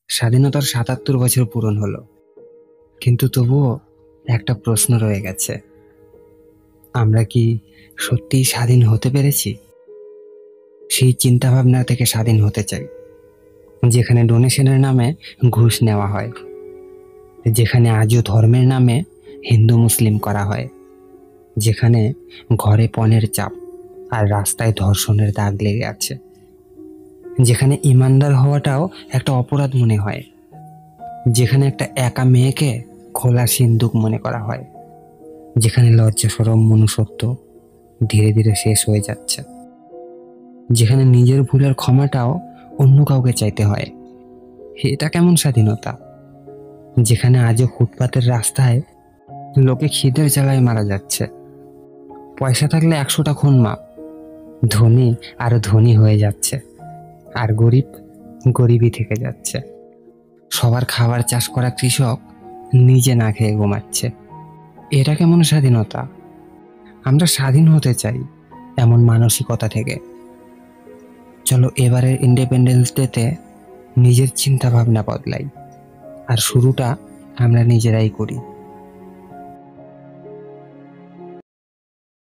স্বাধীনতার ৭৭ বছর পূরণ হলো, কিন্তু তবুও একটা প্রশ্ন রয়ে গেছে। আমরা কি সত্যিই স্বাধীন হতে পেরেছি? সেই চিন্তাভাবনা থেকে স্বাধীন হতে চাই, যেখানে ডোনেশনের নামে ঘুষ নেওয়া হয়, যেখানে আজও ধর্মের নামে হিন্দু মুসলিম করা হয়, যেখানে ঘরে পণের চাপ আর রাস্তায় ধর্ষণের দাগ লেগে আছে, যেখানে ইমানদার হওয়াটাও একটা অপরাধ মনে হয়, যেখানে একটা একা মেয়েকে খোলা সিন্দুক মনে করা হয়, যেখানে লজ্জা শরম মনুষ্যত্ব ধীরে ধীরে শেষ হয়ে যাচ্ছে, যেখানে নিজের ভুলের ক্ষমাটাও অন্য কাউকে চাইতে হয়। এটা কেমন স্বাধীনতা? যেখানে আজও ফুটপাতের রাস্তায় লোকে খিদের জ্বালায় মারা যাচ্ছে, পয়সা থাকলে ১০০টা খুন মাপ, ধনী আরো ধনী হয়ে যাচ্ছে, আর গরিব গরিবই থেকে যাচ্ছে। সবার খাবার চাষ করা কৃষক নিজে না খেয়ে ঘুমাচ্ছে। এটা কেমন স্বাধীনতা? আমরা স্বাধীন হতে চাই এমন মানসিকতা থেকে। চলো এবারের ইন্ডিপেন্ডেন্স ডেতে নিজের চিন্তা ভাবনা বদলাই, আর শুরুটা আমরা নিজেরাই করি।